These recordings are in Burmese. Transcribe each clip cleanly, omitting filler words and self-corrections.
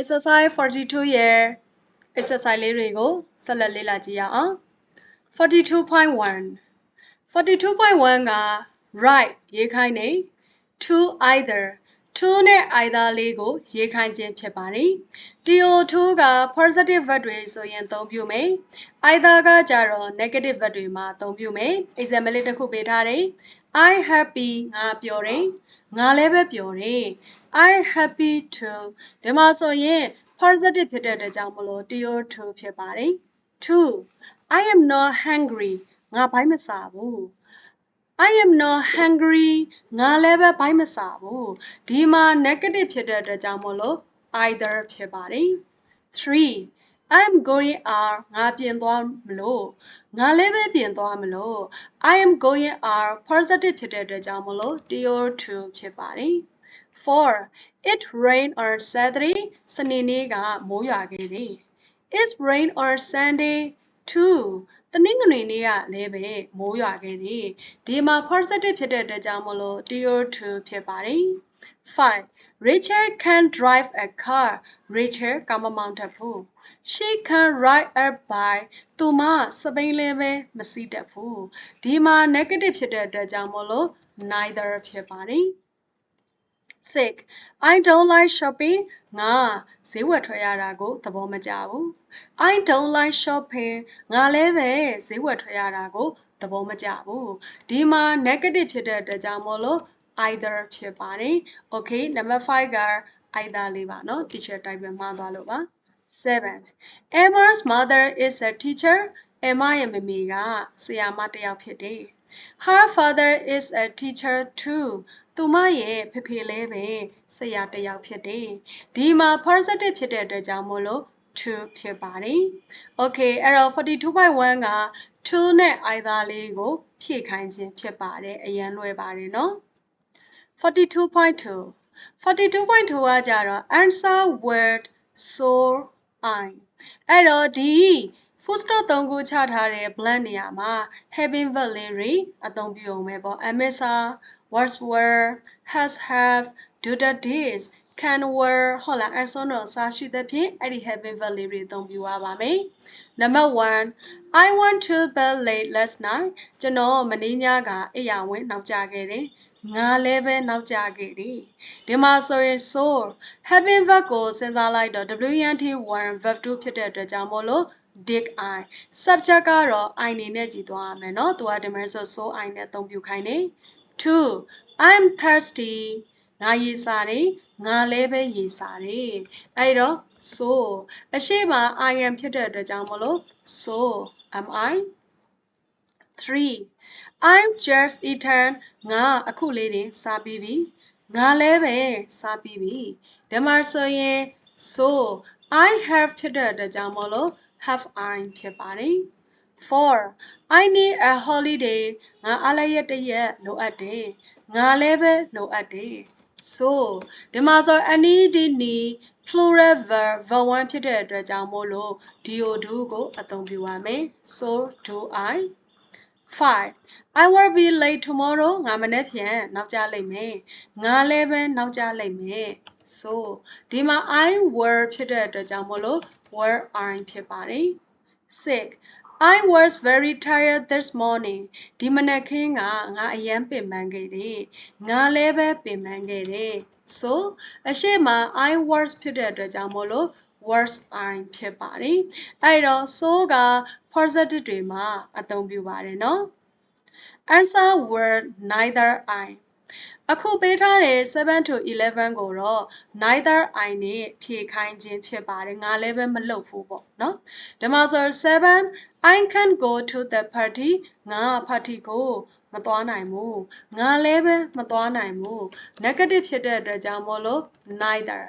Exercise 42 ရဲ့ exercise လေးတွေကိုဆက်လက်လေ့လာကြည့်ရအောင် 42.1 42.1 က write ရေးခိုင်းနေ to either to နဲ့ either လေးကိုရေးခိုင်းခြင်းဖြစ်ပါတယ် TO2 က positive verb တွေဆိုရင်သုံးပြုမယ် either ကကြတော့ negative verb တွေမှာသုံးပြုမယ် example လေးတစ်ခုပေးထားတယ် I happy ငါပျော်တယ်ငါလည်းပဲပျော်တယ် I happy too ဒီမှာဆိုရင် positive ဖြစ်တဲ့အတွက်ကြောင့်မလို့ TO2 ဖြစ်ပါတယ် 2 I am not hungry ငါဘိုက်မစားဘူး I am not hungry ငါလည်းပဲဘိုက်မစားဘူးဒီမှာ negative ဖြစ်တဲ့အတွက်ကြောင့်မလို့ either ဖြစ်ပါတယ်3 I'm going out ငါပြင်သွားမလို့ငါလည်းပဲပြင်သွားမလို့ I am going out positive ဖြစ်တဲ့အတွက်ကြောင့်မလို့ TO2 ဖြစ်ပါတယ်4 It rained on Saturday စနေနေ့ကမိုးရွာခဲ့တယ် It rained on Sunday too တနင်္ဂနွေနေ့ကလည်းပဲမိုးရွာခဲ့တယ်ဒီမှာ positive ဖြစ်တဲ့အတွက်ကြောင့်မလို့ TO2 ဖြစ်ပါတယ်5 Rachel can drive a car Rachel ကားမမောင်းတတ်ဘူး She can ride a bike သူမစပိန်လည်းပဲမစီးတတ်ဘူးဒီမှာ negative ဖြစ်တဲ့အတွက်ကြောင့်မလို့ neither ဖြစ်ပါတယ်6 I don't like shopping ငါဈေးဝယ်ထွက်ရတာကိုသဘောမကျဘူး I don't like shopping ငါလည်းပဲဈေးဝယ်ထွက်ရတာကိုသဘောမကျဘူးဒီမှာ negative ဖြစ်တဲ့အတွက်ကြောင့်မို့လို့ either ဖြစ်ပါတယ် okay number 5 က either လေးပါเนาะ teacher တိုက်ပဲမှားသွားလို့ပါ7 Emma's mother is a teacher Emma ရဲ့မမေကဆရာမတစ်ယောက်ဖြစ်တယ် Her father is a teacher too သူမရဲ့ဖေဖေလည်းပဲဆရာတစ်ယောက်ဖြစ်တယ်ဒီမှာ positive ဖြစ်တဲ့အတွက်ကြောင့်မို့လို့ 2 ဖြစ်ပါတယ် okay အဲ့တော့ 42.1 က 2 နဲ့ either လေးကိုဖြည့်ခိုင်းခြင်းဖြစ်ပါတယ်အရင်လွယ်ပါတယ်เนาะ42.2 42.2 ကကြတော့ answer word so I အဲ့တော့ဒီ full stop 3ခုချထားတဲ့ blank နေရာမှာ having verb လေးတွေအသုံးပြုအောင်ပဲပေါ့ am-is are was were has have do the did can were ဟုတ်လားအစွန်းတော့အစားရှိသဖြင့်အဲ့ဒီ having verb လေးတွေအသုံးပြုရပါမယ် number 1 I went to bed late last night ကျွန်တော်မနေ့ညကအိပ်ယာဝင်နောက်ကျခဲ့တယ်ငါလည်းပဲနောက်ကျခဲ့တယ်ဒီမှာဆိုရင် so having verb ကိုစဉ်းစားလိုက်တော့ WNT1 verb 2ဖြစ်တဲ့အတွက်ကြောင့်မို့လို့ did I subject ကတော့ I နေနဲ့ကြည်သွားရမယ်เนาะသူကဒီမှာဆို so I နဲ့အသုံးပြုခိုင်းတယ် 2 I'm thirsty ငါရေစာတယ်ငါလည်းပဲရေစာတယ်အဲ့တော့ so အရှိမ I am ဖြစ်တဲ့အတွက်ကြောင့်မလို့ so am I 3 I'm just eaten ငါအခုလေးတင်စားပြီးပြီငါလည်းပဲစားပြီးပြီဒီမှာဆိုရင် so I have ဖြစ်တဲ့အတွက်ကြောင့်မလို့ have I ဖြစ်ပါတယ်4 I need a holiday ငါအားလည်းရက်တစ်ရက်လိုအပ်တယ်ငါလည်းပဲလိုအပ်တယ် so ဒီမှာဆို I need plural verb 1ဖြစ်တဲ့အတွက်ကြောင့်မို့လို့ do ကိုအသုံးပြုရမယ် so do I 5 I will be late tomorrow ငါမနေ့ဖြန်နောက်ကျလိမ့်မယ်ငါလည်းပဲနောက်ကျလိမ့်မယ် so ဒီမှာ I were ဖြစ်တဲ့အတွက်ကြောင့်မို့လို့ were I ဖြစ်ပါတယ်6 I was very tired this morning ဒီမနက်ခင်းကငါအရန်ပင်ပန်းခဲ့တယ်ငါလည်းပဲပင်ပန်းခဲ့တယ် so အရှိမ I was ဖြစ်တဲ့အတွက်ကြောင့်မို့လို့ was I ဖြစ်ပါတယ်အဲ့တော့ so က positive တွေမှာအသုံးပြုပါတယ်เนาะ answer word neither I အခုပေးထားတဲ့7 to 11ကိုတော့ neither I နဲ့ဖြည့်ခိုင်းခြင်းဖြစ်ပါတယ်ငါလည်းပဲမလုပ်ဘူးပေါ့เนาะဒီမှာဆို7 I can go to the party ငါ party ကိုမသွားနိုင်ဘူးငါလည်းပဲမသွားနိုင်ဘူး negative ဖြစ်တဲ့အတွက်ကြောင့်မို့လို့ neither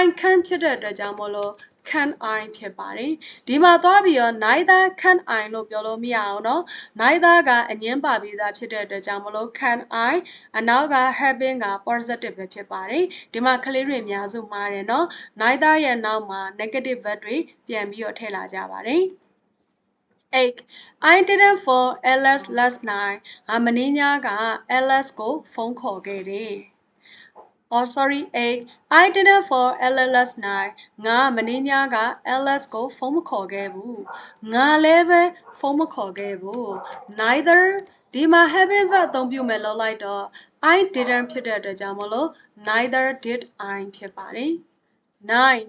I can ဖြစ်တဲ့အတွက်ကြောင့်မို့လို့ can I ဖြစ်ပါတယ်ဒီမှာသွားပြီးတော့ neither can I လို့ပြောလို့မရအောင်เนาะ neither ကအငင်းပါပြီးသားဖြစ်တဲ့အတွက်ကြောင့်မလို့ can I အနောက်က having က positive ပဲဖြစ်ပါတယ်ဒီမှာကလေးတွေအများစုမှားတယ်เนาะ neither ရဲ့နောက်မှာ negative verb တွေပြန်ပြီးတော့ထည့်လာကြပါတယ်8 I didn't phone Alice last night မနေ့ညက Alice ကိုဖုန်းခေါ်ခဲ့တယ် or sorry 8 I didn't for LS last night ငါမနေ့ညက LS ကိုဖုန်းမခေါ်ခဲ့ဘူးငါလည်းပဲဖုန်းမခေါ်ခဲ့ဘူး neither ဒီမှာ having verb အသုံးပြုမယ်လောက်လိုက်တော့ I didn't ဖြစ်တဲ့အတွက်ကြောင့်မလို့ neither did I ဖြစ်ပါတယ် 9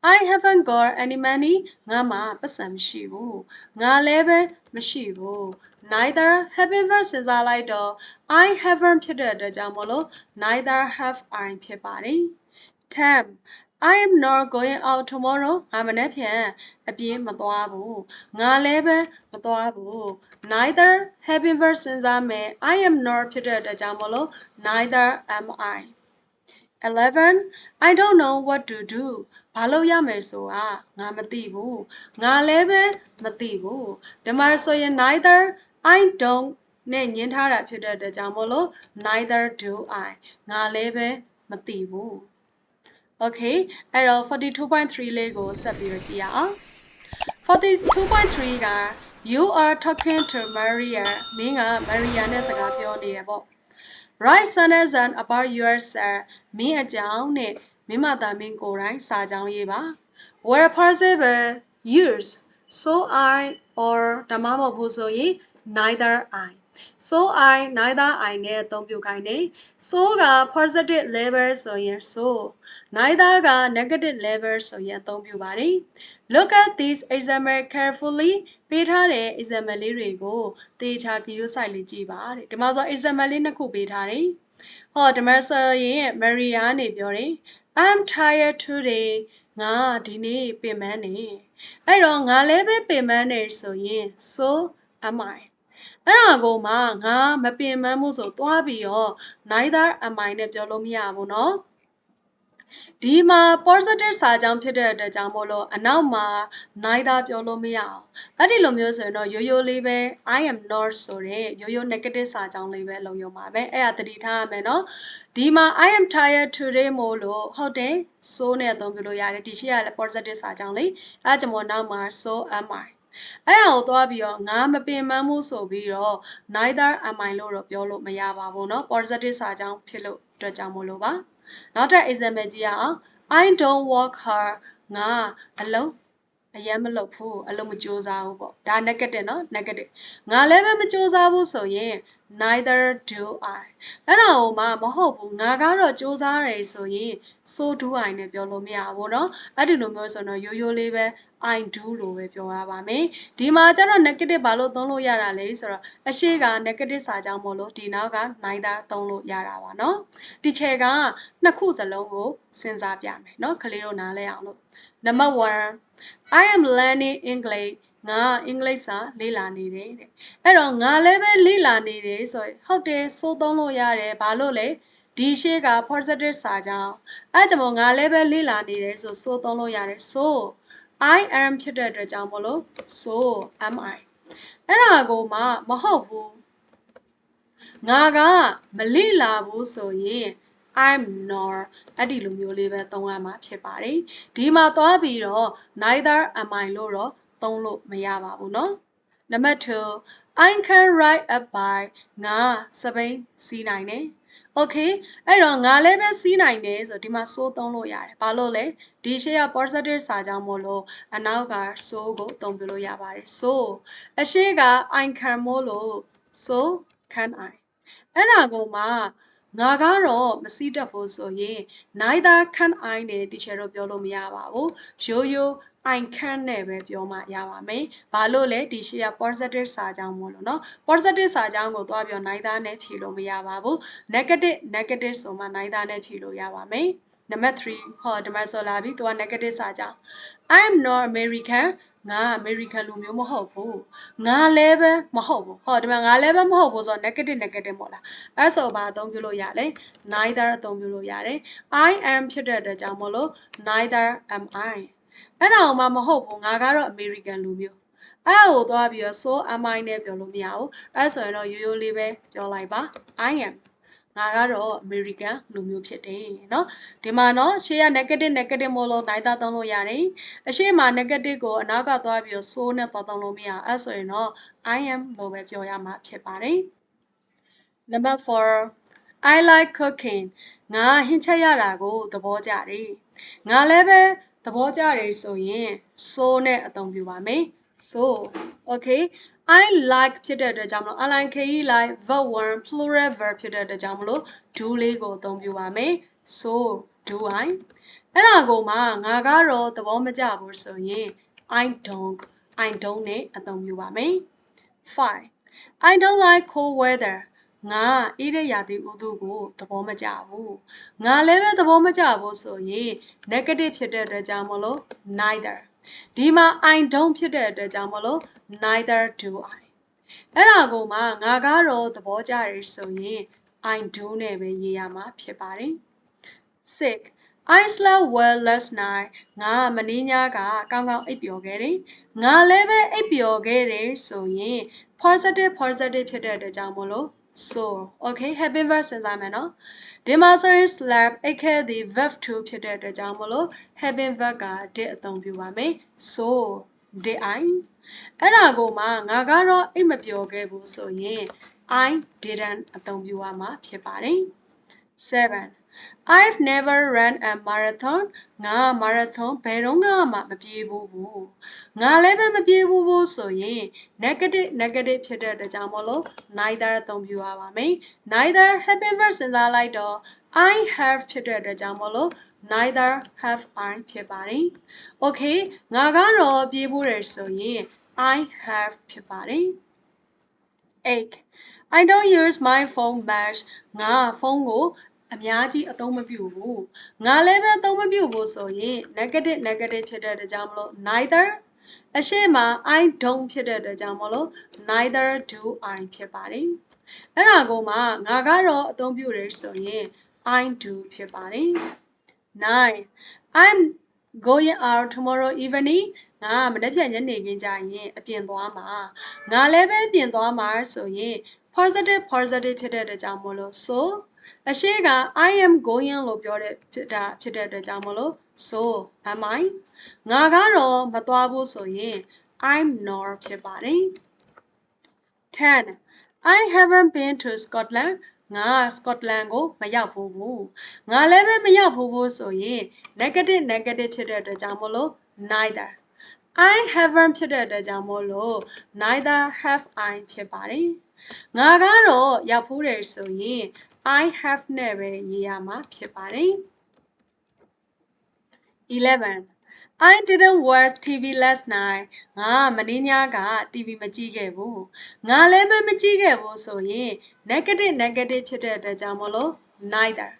I haven't got any money ငါမှာပတ်စံမရှိဘူးငါလည်းပဲမရှိဘူး neither having verb စဉ်းစားလိုက်တော့ I haven't ဖြစ်တဲ့အတွက်ကြောင့်မလို့ neither have I ဖြစ်ပါတယ် 10 I am not going out tomorrow ငါမနေ့ဖြန်အပြင်မသွားဘူးငါလည်းပဲမသွားဘူး neither having verb စဉ်းစားမယ် I am not ဖြစ်တဲ့အတွက်ကြောင့်မလို့ neither am I 11 I don't know what to do ဘာလို့ရမယ်ဆိုတာငါမသိဘူးငါလည်းပဲမသိဘူးဒီမှာဆိုရင် neither I don't နဲ့ညှင်းထားတာဖြစ်တဲ့အတွက်ကြောင့်မလို့ neither do I ငါလည်းပဲမသိဘူး Okay အဲ့တော့ 42.3 လေးကိုဆက်ပြီးတော့ကြည့်ရအောင် 42.3 က You are talking to Maria မင်းက Maria နဲ့စကားပြောနေတယ်ပေါ့ Write sentence about yourself မင်းအကြောင်းနဲ့မင်းမသားမင်းကိုယ်တိုင်စာကြောင်းရေးပါ Where possible use so I or ဒါမှမဟုတ်ဘူးဆိုရင် neither I so I neither I နဲ့အသုံးပြုခိုင်းတယ် so က positive level ဆိုရင် so neither က negative level ဆိုရင်အသုံးပြုပါတယ် Look at these example carefully ပေးထားတဲ့ example လေးတွေကိုသေချာကြည့်စိုက်လေးကြည့်ပါတဲ့ဒီမှာဆို example လေးနှစ်ခုပေးထားတယ်ဟောဒီမှာဆိုရင် Maria နေပြောတယ် I'm tired today ငါဒီနေ့ပင်ပန်းနေအဲ့တော့ငါလည်းပဲပင်ပန်းနေဆိုရင် so am I အဲ့ဒါကိုမှငါမပင်ပန်းဘူးဆိုသွားပြီးတော့ neither am I နဲ့ပြောလို့မရဘူးเนาะဒီမှာ positive စာကြောင်းဖြစ်တဲ့အတွက်ကြောင့်မို့လို့အနောက်မှာ neither ပြောလို့မရအောင်အဲ့ဒီလိုမျိုးဆိုရင်တော့ရိုးရိုးလေးပဲ I am not ဆိုတဲ့ရိုးရိုး negative စာကြောင်းလေးပဲလုံရုံပါပဲအဲ့ဒါသတိထားရမယ်နော်ဒီမှာ I am tired today မို့လို့ဟုတ်တယ် so နဲ့အသုံးပြုလို့ရတယ်ဒီရှိရလဲ positive စာကြောင်းလေးအဲ့ကြောင့်မို့နောက်မှာ so am I အဲ့ဒါကိုသွားပြီးတော့ငါမပင်ပန်းဘူးဆိုပြီးတော့ neither am I လို့တော့ပြောလို့မရပါဘူးเนาะ positive စာကြောင်းဖြစ်လို့အတွက်ကြောင့်မို့လို့ပါနောက်ထပ် example ကြည့်ရအောင် I don't work hard ငါအလုပ်အရင်မလုပ်ဘူးအလုပ်မကြိုးစားဘူးပေါ့ဒါ negative เนาะ negative ငါလည်းပဲမကြိုးစားဘူးဆိုရင် neither do I အဲ့ဒါကိုမှမဟုတ်ဘူးငါကတော့ကြိုးစားတယ်ဆိုရင် so do I နဲ့ပြောလို့မရဘူးเนาะအဲ့ဒီလိုမျိုးဆိုတော့ရိုးရိုးလေးပဲ I do လို့ပဲပြောရပါမယ်ဒီမှာကျတော့ negative ဘာလို့သုံးလို့ရတာလဲဆိုတော့အရှိက negative စာကြောင်းမို့လို့ဒီနောက်က neither သုံးလို့ရတာပါเนาะဒီချက်ကနှစ်ခုစလုံးကိုစဉ်းစားပြမယ်เนาะကလေးတို့နားလဲအောင်လို့ Number 1 I am learning English ငါအင်္ဂလိပ်စာလေ့လာနေတယ်တဲ့အဲ့တော့ငါလည်းပဲလေ့လာနေတယ်ဆိုရင်ဟုတ်တယ်ဆိုသုံးလို့ရတယ်ဘာလို့လဲဒီရှေ့က positive စာကြောင်းအဲ့ကြောင့်ငါလည်းပဲလေ့လာနေတယ်ဆိုသုံးလို့ရတယ် so I am ဖြစ်တဲ့အတွက်ကြောင့်မလို့ so am I အဲ့ဒါကိုမှမဟုတ်ဘူးငါကမလေ့လာဘူးဆိုရင် I'm not အဲ့ဒီလိုမျိုးလေးပဲသုံးရမှာဖြစ်ပါတယ်ဒီမှာသွားပြီးတော့ neither am I လို့တော့သုံးလို့မရပါဘူးเนาะ Number 2 I can ride a bike ငါစပိန်စီးနိုင်တယ် Okay အဲ့တော့ငါလည်းပဲစီးနိုင်တယ်ဆိုဒီမှာ so သုံးလို့ရတယ်ဘာလို့လဲဒီရှေ့က positive စာကြောင်းမို့လို့အနောက်က so ကိုသုံးပြလို့ရပါတယ် so အရှိက I can မို့လို့ so can I အဲ့ဒါကိုမှငါကတော့မစီးတတ်ဘူးဆိုရင် neither can I နဲ့ teacher တို့ပြောလို့မရပါဘူးရိုးရိုး I can နဲ့ပဲပြောမှရပါမယ်ဘာလို့လဲဒီရှေ့က positive စာကြောင်းမို့လို့เนาะ positive စာကြောင်းကိုသွားပြော neither နဲ့ဖြေလို့မရပါဘူး negative ဆိုမှ neither နဲ့ဖြေလို့ရပါမယ် Number 3ဟောဒီမှာဆိုလာပြီသူက negative စာကြောင်း I am not American ငါ American လူမျိုးမဟုတ်ဘူးငါလည်းပဲမဟုတ်ဘူးဟောဒီမှာငါလည်းပဲမဟုတ်ဘူးဆိုတော့ negative မို့လားအဲ့ဆိုဘာအသုံးပြုလို့ရလဲ neither အသုံးပြုလို့ရတယ် I am ဖြစ်တဲ့အတွက်ကြောင့်မလို့ neither am I အဲ့ဒါမှမဟုတ်ဘူးငါကတော့ American လူမျိုးအဲ့ကိုသွားပြီးတော့ so am I နဲ့ပြောလို့မရဘူးအဲ့ဆိုရင်တော့ရိုးရိုးလေးပဲပြောလိုက်ပါ I am ငါကတော့ American လူမျိုးဖြစ်တယ်เนาะဒီမှာเนาะရှေ့က negative မို့လို့ neither သုံးလို့ရတယ်အရှေ့မှာ negative ကိုအနောက်ကသွားပြီးတော့ so နဲ့သုံးလို့မရအဲ့ဆိုရင်တော့ I am လို့ပဲပြောရမှာဖြစ်ပါတယ် Number 4 I like cooking ငါဟင်းချက်ရတာကိုသဘောကျတယ်ငါလည်းပဲသဘောကျတယ်ဆိုရင် so နဲ့အသုံးပြုပါမယ် so okay I like ဖြစ်တဲ့အတွက်ကြောင့်မလို့ I like like verb 1 plural verb ဖြစ်တဲ့အတွက်ကြောင့်မလို့ do လေးကိုအသုံးပြုပါမယ် so do I အဲ့ဒါကိုမှငါကတော့သဘောမကျဘူးဆိုရင် I don't နဲ့အသုံးပြုပါမယ် 5 I don't like cold weather ငါအေးတဲ့ရာသီဥတုကိုသဘောမကျဘူးငါလည်းပဲသဘောမကျဘူးဆိုရင် negative ဖြစ်တဲ့အတွက်ကြောင့်မလို့ neither ဒီမှာ I don't ဖြစ်တဲ့အတွက်ကြောင့်မလို့ neither do I အဲ့ဒါကိုမှငါကတော့သဘောကျတယ်ဆိုရင် I do နဲ့ပဲရေးရမှာဖြစ်ပါတယ် 6 I slept well last night ငါမနေ့ညကကောင်းကောင်းအိပ်ပျော်ခဲ့တယ်ငါလည်းပဲအိပ်ပျော်ခဲ့တယ်ဆိုရင် positive ဖြစ်တဲ့အတွက်ကြောင့်မလို့ so okay helping verb စဉ်းစားမယ်နော်ဒီမှာဆိုရင် slept အိပ်ခဲ့သည် verb 2ဖြစ်တဲ့အတွက်ကြောင့်မလို့ helping verb က did အသုံးပြုပါမယ် so did I အဲ့ဒါကိုမှငါကတော့အိပ်မပျော်ခဲ့ဘူးဆိုရင် I didn't အသုံးပြုရမှာဖြစ်ပါတယ် 7 I've never ran a marathon ငါ marathon ဘယ်တော့မှမပြေးဘူးငါလည်းပဲမပြေးဘူးဆိုရင် negative ဖြစ်တဲ့အတွက်ကြောင့်မလို့ neither အသုံးပြုရပါမယ် neither helping verb စဉ်းစားလိုက်တော့ I have ဖြစ်တဲ့အတွက်ကြောင့်မလို့ neither have I ဖြစ်ပါတယ် okay ငါကတော့ပြေးဘူးတယ်ဆိုရင် I have ဖြစ်ပါတယ် 8 I don't use my phone much ငါဖုန်းကိုအများကြီးအသုံးမပြုဘူးငါလည်းပဲအသုံးမပြုဘူးဆိုရင် negative ဖြစ်တဲ့အတွက်ကြောင့်မလို့ neither အရှိမ I don't ဖြစ်တဲ့အတွက်ကြောင့်မလို့ neither do I ဖြစ်ပါတယ်အဲ့ဒါကိုမှငါကတော့အသုံးပြုတယ်ဆိုရင် I do ဖြစ်ပါတယ် 9 I'm going out tomorrow evening ငါမနေ့ညနေခင်းကျရင်အပြင်သွားမှာငါလည်းပဲအပြင်သွားမှာဆိုရင် positive ဖြစ်တဲ့အတွက်ကြောင့်မလို့ so အရှိက I am going လို့ပြောတဲ့ဖြစ်တဲ့အတွက်ကြောင့်မလို့ so am I ငါကတော့မသွားဘူးဆိုရင် I'm not ဖြစ်ပါတယ် 10 I haven't been to Scotland ငါ Scotland ကိုမရောက်ဘူးငါလည်းပဲမရောက်ဘူးဆိုရင် negative ဖြစ်တဲ့အတွက်ကြောင့်မလို့ neither I haven't ဖြစ်တဲ့အတွက်ကြောင့်မလို့ neither have I ဖြစ်ပါတယ်ငါကတော့ရောက်ဖူးတယ်ဆိုရင် I have နဲ့ပဲရေးရမှာဖြစ်ပါတယ် 11 I didn't watch TV last night ငါမနေ့ညက TV မကြည့်ခဲ့ဘူးငါလည်းမကြည့်ခဲ့ဘူးဆိုရင် negative ဖြစ်တဲ့အတွက်ကြောင့်မလို့ neither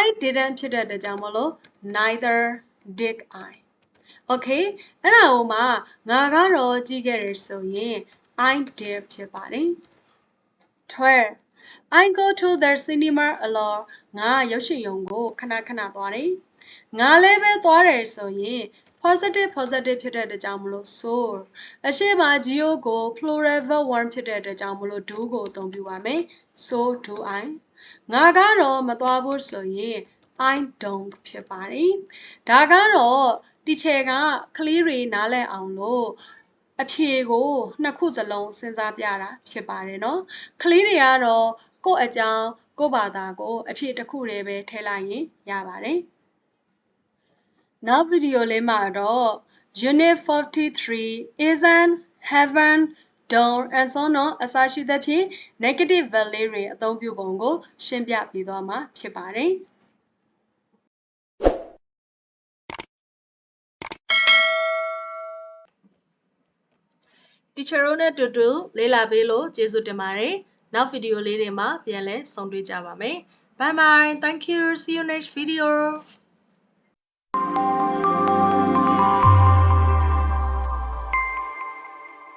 I didn't ဖြစ်တဲ့အတွက်ကြောင့်မလို့ neither did I okay အဲ့ဒါကိုမှငါကတော့ကြည့်ခဲ့တယ်ဆိုရင် I did ဖြစ်ပါတယ် 12 I go to the cinema a lot ငါရုပ်ရှင်ရုံကိုခဏသွားတယ်ငါလည်းပဲသွားတယ်ဆိုရင် positive ဖြစ်တဲ့အတွက်ကြောင့်မလို့ so အရှိမ geo ကို plural verb 1ဖြစ်တဲ့အတွက်ကြောင့်မလို့ do ကိုအသုံးပြုပါမယ် so do I ငါကတော့မသွားဘူးဆိုရင် I don't ဖြစ်ပါတယ်ဒါကတော့ teacher ကကလေးတွေနားလည်အောင်လို့အဖြေကိုနှစ်ခုစလုံးစဉ်းစားပြတာဖြစ်ပါတယ်เนาะကလေးတွေကတော့ကိုယ့်အကြောင်းကိုယ့်ဘာသာကိုအဖြေတစ်ခုတည်းပဲထည့်လိုက်ရင်ရပါတယ်နောက်ဗီဒီယိုလေးမှာတော့ Unit 43 isn't haven't don't and so on အစရှိသဖြင့် negative verb လေးတွေအသုံးပြုပုံကိုရှင်းပြပေးသွားမှာဖြစ်ပါတယ်Teacher တို့နဲ့တူတူလေ့လာပေးလို့ကျေးဇူးတင်ပါတယ်နောက်ဗီဒီယိုလေးတွေမှာပြန်လည်ဆုံတွေ့ကြပါမယ် Bye bye thank you see you next video